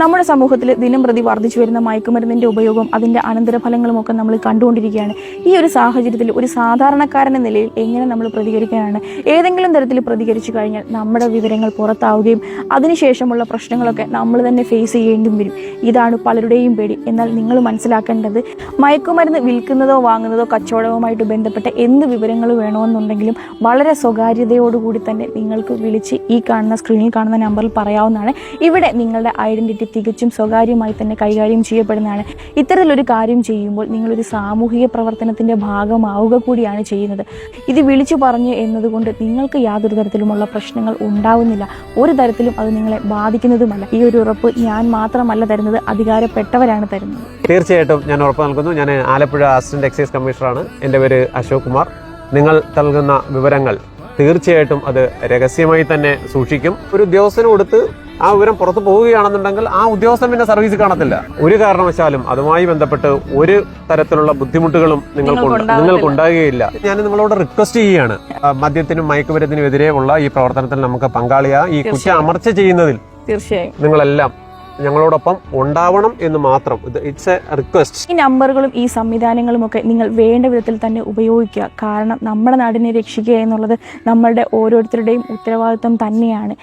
നമ്മുടെ സമൂഹത്തിൽ ദിനം പ്രതി വർദ്ധിച്ചു വരുന്ന മയക്കുമരുന്നിൻ്റെ ഉപയോഗം അതിൻ്റെ അനന്തരഫലങ്ങളുമൊക്കെ നമ്മൾ കണ്ടുകൊണ്ടിരിക്കുകയാണ്. ഈ ഒരു സാഹചര്യത്തിൽ ഒരു സാധാരണക്കാരൻ എന്ന നിലയിൽ എങ്ങനെ നമ്മൾ പ്രതികരിക്കാനാണ്? ഏതെങ്കിലും തരത്തിൽ പ്രതികരിച്ചു കഴിഞ്ഞാൽ നമ്മുടെ വിവരങ്ങൾ പുറത്താവുകയും അതിനുശേഷമുള്ള പ്രശ്നങ്ങളൊക്കെ നമ്മൾ തന്നെ ഫേസ് ചെയ്യേണ്ടി വരും. ഇതാണ് പലരുടെയും പേടി. എന്നാൽ നിങ്ങൾ മനസ്സിലാക്കേണ്ടത്, മയക്കുമരുന്ന് വിൽക്കുന്നതോ വാങ്ങുന്നതോ കച്ചവടവുമായിട്ട് ബന്ധപ്പെട്ട എന്ത് വിവരങ്ങൾ വേണമെന്നുണ്ടെങ്കിലും വളരെ സ്വകാര്യതയോടുകൂടി തന്നെ നിങ്ങൾക്ക് വിളിച്ച് ഈ കാണുന്ന സ്ക്രീനിൽ കാണുന്ന നമ്പറിൽ പറയാവുന്നതാണ്. ഇവിടെ നിങ്ങളുടെ ഐഡൻറ്റിറ്റി തികച്ചും സ്വകാര്യമായി തന്നെ കൈകാര്യം ചെയ്യപ്പെടുന്നതാണ്. ഇത്തരത്തിലൊരു കാര്യം ചെയ്യുമ്പോൾ നിങ്ങളൊരു സാമൂഹിക പ്രവർത്തനത്തിൻ്റെ ഭാഗമാവുക കൂടിയാണ് ചെയ്യുന്നത്. ഇത് വിളിച്ചു പറഞ്ഞു എന്നതുകൊണ്ട് നിങ്ങൾക്ക് യാതൊരു തരത്തിലുമുള്ള പ്രശ്നങ്ങൾ ഉണ്ടാവുന്നില്ല. ഒരു തരത്തിലും അത് നിങ്ങളെ ബാധിക്കുന്നതുമല്ല. ഈ ഒരു ഉറപ്പ് ഞാൻ മാത്രമല്ല തരുന്നത്, അധികാരപ്പെട്ടവരാണ് തരുന്നത്. തീർച്ചയായിട്ടും ഞാൻ ഉറപ്പ് നൽകുന്നു. ഞാൻ ആലപ്പുഴ അസിസ്റ്റന്റ് എക്സൈസ് കമ്മീഷണറാണ്. എൻ്റെ പേര് അശോക് കുമാർ. നിങ്ങൾ നൽകുന്ന വിവരങ്ങൾ തീർച്ചയായിട്ടും അത് രഹസ്യമായി തന്നെ സൂക്ഷിക്കും. ഒരു ഉദ്യോഗസ്ഥന് കൊടുത്ത് ആ വിവരം പുറത്തു പോവുകയാണെന്നുണ്ടെങ്കിൽ ആ ഉദ്യോഗസ്ഥൻ പിന്നെ സർവീസ് കാണത്തില്ല. ഒരു കാരണവശാലും അതുമായി ബന്ധപ്പെട്ട് ഒരു തരത്തിലുള്ള ബുദ്ധിമുട്ടുകളും നിങ്ങൾക്കുണ്ടാകുകയില്ല. ഞാൻ നിങ്ങളോട് റിക്വസ്റ്റ് ചെയ്യുകയാണ്, മദ്യത്തിനും മയക്കുമരുന്നിനും എതിരെ ഉള്ള ഈ പ്രവർത്തനത്തിൽ നമുക്ക് പങ്കാളിയായി ഈ കുറ്റം അമർച്ച ചെയ്യുന്നതിൽ തീർച്ചയായും നിങ്ങളെല്ലാം ഞങ്ങളോടൊപ്പം ഉണ്ടാവണം എന്ന് മാത്രം. It's A request. ഈ നമ്പറുകളും ഈ സംവിധാനങ്ങളും ഒക്കെ നിങ്ങൾ വേണ്ട വിധത്തിൽ തന്നെ ഉപയോഗിക്കുക. കാരണം നമ്മുടെ നാടിനെ രക്ഷിക്കുക എന്നുള്ളത് നമ്മളുടെ ഓരോരുത്തരുടെയും ഉത്തരവാദിത്വം തന്നെയാണ്.